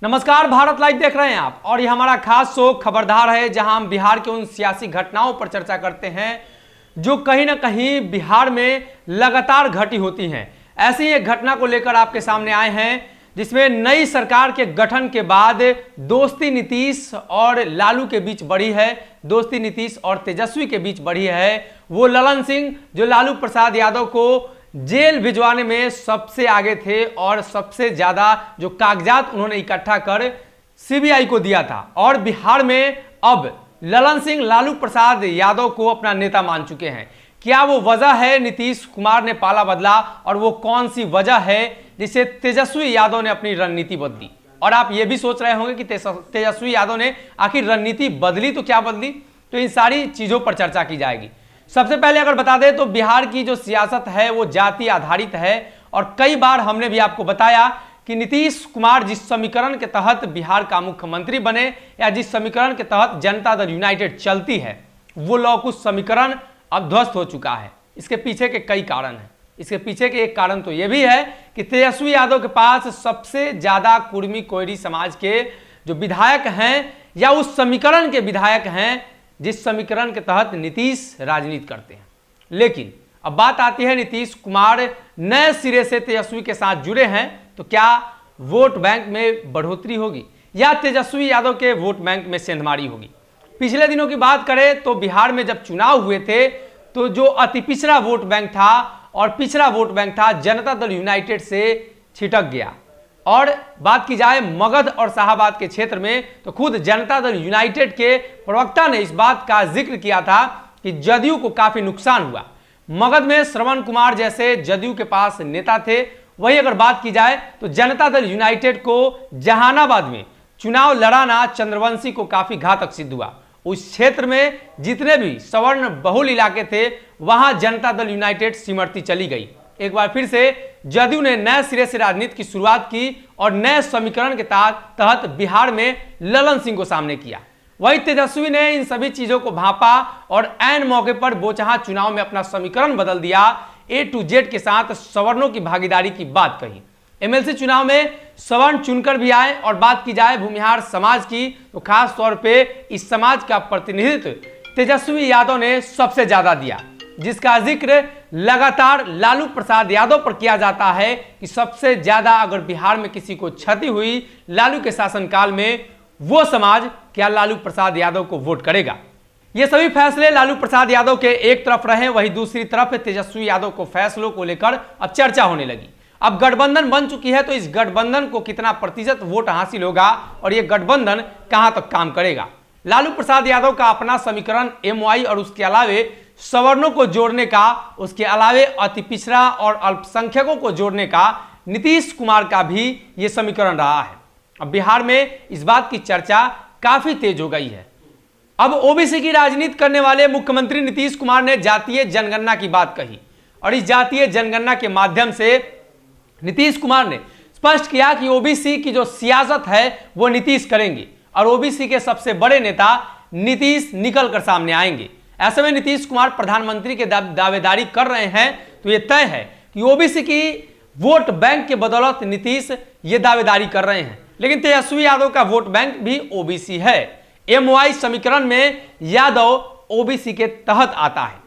नमस्कार, भारत लाइव देख रहे हैं आप और ये हमारा खास शो खबरदार है, जहां हम बिहार के उन सियासी घटनाओं पर चर्चा करते हैं जो कहीं ना कहीं बिहार में लगातार घटी होती हैं। ऐसी ही एक घटना को लेकर आपके सामने आए हैं जिसमें नई सरकार के गठन के बाद दोस्ती नीतीश और लालू के बीच बढ़ी है, दोस्ती नीतीश और तेजस्वी के बीच बढ़ी है। वो ललन सिंह जो लालू प्रसाद यादव को जेल भिजवाने में सबसे आगे थे और सबसे ज्यादा जो कागजात उन्होंने इकट्ठा कर सीबीआई को दिया था, और बिहार में अब ललन सिंह लालू प्रसाद यादव को अपना नेता मान चुके हैं। क्या वो वजह है नीतीश कुमार ने पाला बदला, और वो कौन सी वजह है जिससे तेजस्वी यादव ने अपनी रणनीति बदली? और आप ये भी सोच रहे होंगे कि तेजस्वी यादव ने आखिर रणनीति बदली तो क्या बदली, तो इन सारी चीजों पर चर्चा की जाएगी। सबसे पहले अगर बता दें तो बिहार की जो सियासत है वो जाति आधारित है, और कई बार हमने भी आपको बताया कि नीतीश कुमार जिस समीकरण के तहत बिहार का मुख्यमंत्री बने या जिस समीकरण के तहत जनता दल यूनाइटेड चलती है, वो लौकुश समीकरण अब ध्वस्त हो चुका है। इसके पीछे के कई कारण हैं। इसके पीछे के एक कारण तो यह भी है कि तेजस्वी यादव के पास सबसे ज्यादा कुर्मी कोयरी समाज के जो विधायक हैं या उस समीकरण के विधायक हैं जिस समीकरण के तहत नीतीश राजनीति करते हैं। लेकिन अब बात आती है, नीतीश कुमार नए सिरे से तेजस्वी के साथ जुड़े हैं तो क्या वोट बैंक में बढ़ोतरी होगी या तेजस्वी यादव के वोट बैंक में सेंधमारी होगी? पिछले दिनों की बात करें तो बिहार में जब चुनाव हुए थे तो जो अति पिछड़ा वोट बैंक था और पिछड़ा वोट बैंक था जनता दल यूनाइटेड से छिटक गया। और बात की जाए मगध और शाहाबाद के क्षेत्र में तो खुद जनता दल यूनाइटेड के प्रवक्ता ने इस बात का जिक्र किया था कि जदयू को काफी नुकसान हुआ। मगध में श्रवण कुमार जैसे जदयू के पास नेता थे। वही अगर बात की जाए तो जनता दल यूनाइटेड को जहानाबाद में चुनाव लड़ाना चंद्रवंशी को काफी घातक सिद्ध हुआ। उस क्षेत्र में जितने भी सवर्ण बहुल इलाके थे वहां जनता दल यूनाइटेड सिमरती चली गई। एक बार फिर से जदयू ने नए सिरे से राजनीति की शुरुआत की और नए समीकरण के तहत बिहार में ललन सिंह को सामने किया। वही तेजस्वी ने इन सभी चीजों को भांपा और ऐन मौके पर बोचहा चुनाव में अपना समीकरण बदल दिया। ए टू जेड के साथ सवर्णों की भागीदारी की बात कही। एमएलसी चुनाव में सवर्ण चुनकर भी आए, और बात की जाए भूमिहार समाज की तो खास तौर पे इस समाज का प्रतिनिधित्व तेजस्वी यादव ने सबसे ज्यादा दिया, जिसका जिक्र लगातार लालू प्रसाद यादव पर किया जाता है कि सबसे ज्यादा अगर बिहार में किसी को क्षति हुई लालू के शासनकाल में, वो समाज क्या लालू प्रसाद यादव को वोट करेगा? ये सभी फैसले लालू प्रसाद यादव के एक तरफ रहे, वहीं दूसरी तरफ तेजस्वी यादव को फैसलों को लेकर अब चर्चा होने लगी। अब गठबंधन बन चुकी है तो इस गठबंधन को कितना प्रतिशत वोट हासिल होगा और यह गठबंधन कहां तक काम करेगा? लालू प्रसाद यादव का अपना समीकरण एमवाई और उसके अलावे सवर्णों को जोड़ने का, उसके अलावे अति पिछड़ा और अल्पसंख्यकों को जोड़ने का नीतीश कुमार का भी यह समीकरण रहा है। अब बिहार में इस बात की चर्चा काफी तेज हो गई है। अब ओबीसी की राजनीति करने वाले मुख्यमंत्री नीतीश कुमार ने जातीय जनगणना की बात कही, और इस जातीय जनगणना के माध्यम से नीतीश कुमार ने स्पष्ट किया कि ओबीसी की जो सियासत है वो नीतीश करेंगे और ओबीसी के सबसे बड़े नेता नीतीश निकल कर सामने आएंगे। ऐसे में नीतीश कुमार प्रधानमंत्री के दावेदारी कर रहे हैं तो ये तय है कि ओबीसी की वोट बैंक के बदौलत नीतीश ये दावेदारी कर रहे हैं। लेकिन तेजस्वी यादव का वोट बैंक भी ओबीसी है। एमवाई समीकरण में यादव ओबीसी के तहत आता है।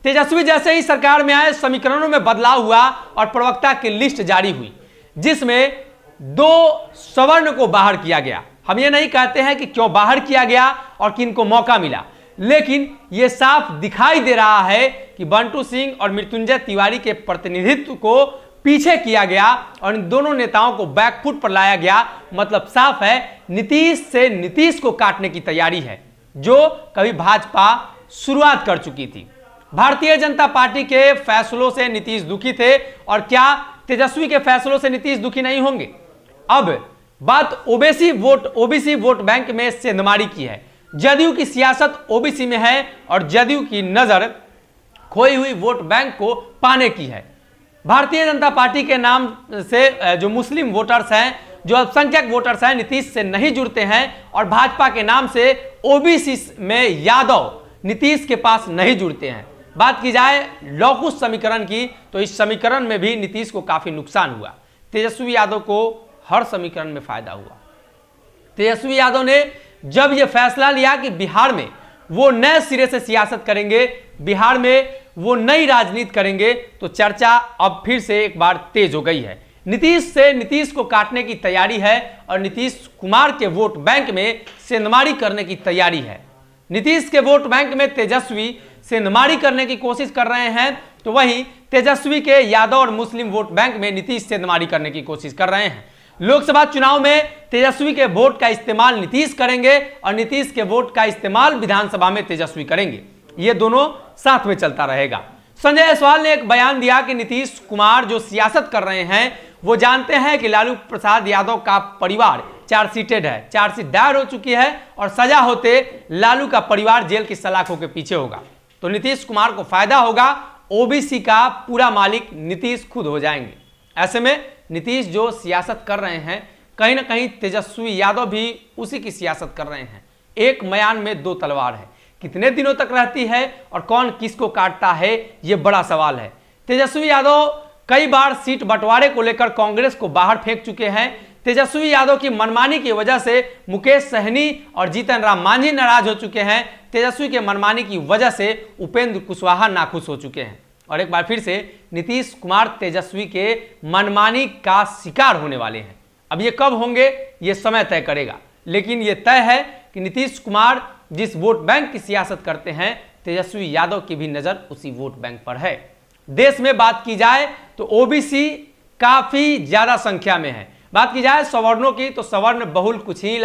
तेजस्वी जैसे ही सरकार में आए समीकरणों में बदलाव हुआ और प्रवक्ता की लिस्ट जारी हुई, जिसमें 2 सवर्ण को बाहर किया गया। हम ये नहीं कहते हैं कि क्यों बाहर किया गया और किनको मौका मिला, लेकिन यह साफ दिखाई दे रहा है कि बंटू सिंह और मृत्युंजय तिवारी के प्रतिनिधित्व को पीछे किया गया और इन दोनों नेताओं को बैकफुट पर लाया गया। मतलब साफ है, नीतीश से नीतीश को काटने की तैयारी है, जो कभी भाजपा शुरुआत कर चुकी थी। भारतीय जनता पार्टी के फैसलों से नीतीश दुखी थे, और क्या तेजस्वी के फैसलों से नीतीश दुखी नहीं होंगे? अब बात ओबीसी वोट बैंक में सेंधमारी की है। जदयू की सियासत ओबीसी में है और जदयू की नजर खोई हुई वोट बैंक को पाने की है। भारतीय जनता पार्टी के नाम से जो मुस्लिम वोटर्स हैं, जो अल्पसंख्यक वोटर्स हैं, नीतीश से नहीं जुड़ते हैं, और भाजपा के नाम से ओबीसी में यादव नीतीश के पास नहीं जुड़ते हैं। बात की जाए लौकुश समीकरण की तो इस समीकरण में भी नीतीश को काफी नुकसान हुआ। तेजस्वी यादव को हर समीकरण में फायदा हुआ। तेजस्वी यादव ने जब यह फैसला लिया कि बिहार में वो नए सिरे से सियासत करेंगे, बिहार में वो नई राजनीति करेंगे, तो चर्चा अब फिर से एक बार तेज हो गई है। नीतीश को काटने की तैयारी है और नीतीश कुमार के वोट बैंक में सेंधमारी करने की तैयारी है। नीतीश के वोट बैंक में तेजस्वी सेंधमारी करने की कोशिश कर रहे हैं, तो वहीं तेजस्वी के यादव और मुस्लिम वोट बैंक में नीतीश सेंधमारी करने की कोशिश कर रहे हैं। लोकसभा चुनाव में तेजस्वी के वोट का इस्तेमाल नीतीश करेंगे और नीतीश के वोट का इस्तेमाल विधानसभा में तेजस्वी करेंगे। ये दोनों साथ में चलता रहेगा। संजय जायसवाल ने एक बयान दिया कि नीतीश कुमार जो सियासत कर रहे हैं वो जानते हैं कि लालू प्रसाद यादव का परिवार चार्जशीटेड है, चार्जशीट दायर हो चुकी है और सजा होते लालू का परिवार जेल की सलाखों के पीछे होगा, तो नीतीश कुमार को फायदा होगा, ओबीसी का पूरा मालिक नीतीश खुद हो जाएंगे। ऐसे में नीतीश जो सियासत कर रहे हैं, कहीं ना कहीं तेजस्वी यादव भी उसी की सियासत कर रहे हैं। एक मयान में दो तलवार है, कितने दिनों तक रहती है और कौन किसको काटता है, यह बड़ा सवाल है। तेजस्वी यादव कई बार सीट बंटवारे को लेकर कांग्रेस को बाहर फेंक चुके हैं। तेजस्वी यादव की मनमानी की वजह से मुकेश सहनी और जीतन राम मांझी नाराज हो चुके हैं। तेजस्वी के मनमानी की वजह से उपेंद्र कुशवाहा नाखुश हो चुके हैं और एक बार फिर से नीतीश कुमार तेजस्वी के मनमानी का शिकार होने वाले हैं। अब ये कब होंगे ये समय तय करेगा, लेकिन ये तय है कि नीतीश कुमार जिस वोट बैंक की सियासत करते हैं, तेजस्वी यादव की भी नजर उसी वोट बैंक पर है। देश में बात की जाए तो ओबीसी काफी ज्यादा संख्या में है। बात की जाए सवर्णों की तो सवर्ण बहुल कुछ ही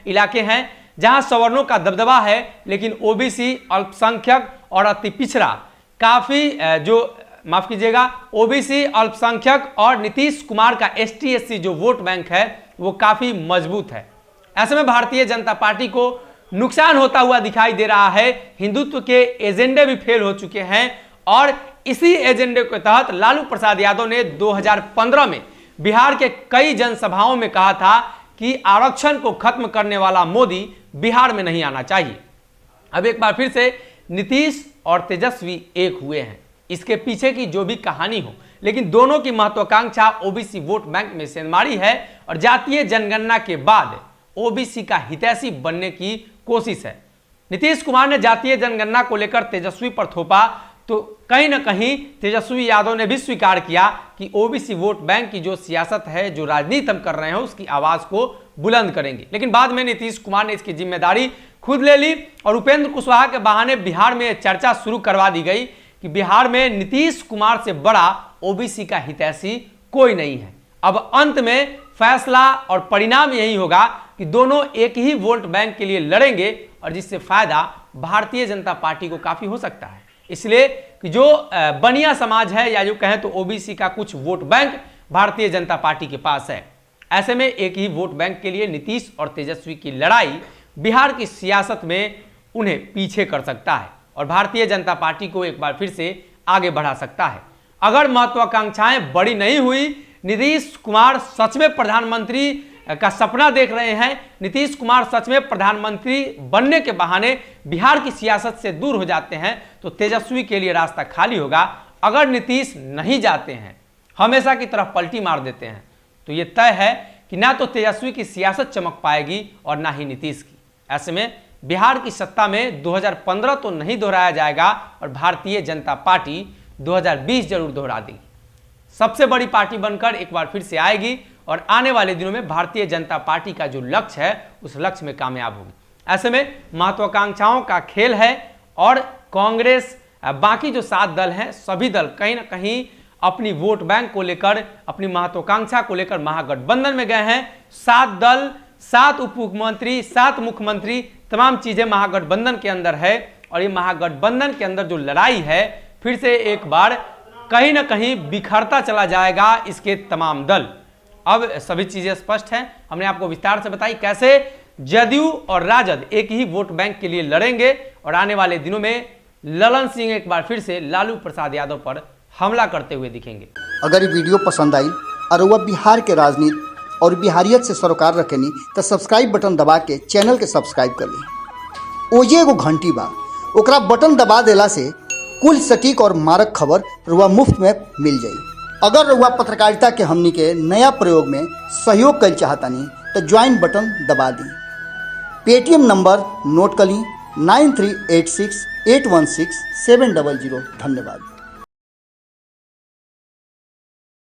इलाके हैं जहां सवर्णों का दबदबा है, लेकिन ओबीसी, अल्पसंख्यक और अति पिछड़ा काफी माफ कीजिएगा, ओबीसी, अल्पसंख्यक और नीतीश कुमार का एसटी एससी जो वोट बैंक है वो काफी मजबूत है। ऐसे में भारतीय जनता पार्टी को नुकसान होता हुआ दिखाई दे रहा है। हिंदुत्व के एजेंडे भी फेल हो चुके हैं और इसी एजेंडे के तहत लालू प्रसाद यादव ने 2015 में बिहार के कई जनसभाओं में कहा था कि आरक्षण को खत्म करने वाला मोदी बिहार में नहीं आना चाहिए। अब एक बार फिर से नीतीश और तेजस्वी एक हुए हैं। इसके पीछे की जो भी कहानी हो, लेकिन दोनों की महत्वाकांक्षा ओबीसी वोट बैंक में सेंधमारी है और जातीय जनगणना के बाद ओबीसी का हितैषी बनने की कोशिश है। नीतीश कुमार ने जातीय जनगणना को लेकर तेजस्वी पर थोपा, तो कहीं ना कहीं तेजस्वी यादव ने भी स्वीकार किया कि ओबीसी वोट बैंक की जो सियासत है, जो राजनीति हम कर रहे हैं, उसकी आवाज को बुलंद करेंगे। लेकिन बाद में नीतीश कुमार ने इसकी जिम्मेदारी खुद ले ली और उपेंद्र कुशवाहा के बहाने बिहार में चर्चा शुरू करवा दी गई कि बिहार में नीतीश कुमार से बड़ा ओबीसी का हितैषी कोई नहीं है। अब अंत में फैसला और परिणाम यही होगा कि दोनों एक ही वोट बैंक के लिए लड़ेंगे और जिससे फायदा भारतीय जनता पार्टी को काफी हो सकता है। इसलिए कि जो बनिया समाज है या जो कहें तो ओबीसी का कुछ vote bank Bharatiya Janata party के पास है। ऐसे में एक ही वोट बैंक के लिए नीतीश और तेजस्वी की लड़ाई बिहार की सियासत में उन्हें पीछे कर सकता है और भारतीय जनता पार्टी को एक बार फिर से आगे बढ़ा सकता है। अगर महत्वाकांक्षाएं बड़ी नहीं हुई, नीतीश कुमार सच में प्रधानमंत्री का सपना देख रहे हैं, नीतीश कुमार सच में प्रधानमंत्री बनने के बहाने बिहार की सियासत से दूर हो जाते हैं, तो तेजस्वी के लिए रास्ता खाली होगा। अगर नीतीश नहीं जाते हैं, हमेशा की तरफ पलटी मार देते हैं, तो यह तय है कि ना तो तेजस्वी की सियासत चमक पाएगी और ना ही नीतीश की। ऐसे में बिहार की सत्ता में 2015 तो नहीं दोहराया जाएगा और भारतीय जनता पार्टी 2020 जरूर दोहरा देगी। सबसे बड़ी पार्टी बनकर एक बार फिर से आएगी और आने वाले दिनों में भारतीय जनता पार्टी का जो लक्ष्य है उस लक्ष्य में कामयाब होगी। ऐसे में महत्वाकांक्षाओं का खेल है और कांग्रेस, बाकी जो 7 दल हैं, सभी दल कहीं ना कहीं अपनी वोट बैंक को लेकर, अपनी महत्वाकांक्षा को लेकर महागठबंधन में गए हैं। 7 दल, 7 उप मुख्यमंत्री, 7 मुख्यमंत्री, तमाम चीजें महागठबंधन के अंदर है और ये महागठबंधन के अंदर जो लड़ाई है फिर से एक बार कहीं ना कहीं बिखरता चला जाएगा इसके तमाम दल। अब सभी चीजें स्पष्ट हैं, हमने आपको विस्तार से बताई कैसे जदयू और राजद एक ही वोट बैंक के लिए लड़ेंगे और आने वाले दिनों में ललन सिंह एक बार फिर से लालू प्रसाद यादव पर हमला करते हुए दिखेंगे। अगर ये वीडियो पसंद आई और वह बिहार के राजनीति और बिहारियत से सरोकार रखेनी तो सब्सक्राइब बटन दबा के चैनल के सब्सक्राइब कर ली। ओजे एगो घंटी बा, ओकरा बटन दबा देला से कुल सटीक और मारक खबर रुआ मुफ्त में मिल जाई। अगर रुआ पत्रकारिता के हमनी के नया प्रयोग में सहयोग कर चाहतानी तो ज्वाइन बटन दबा दी। पेटीएम नंबर नोट कर ली 9386816700। धन्यवाद।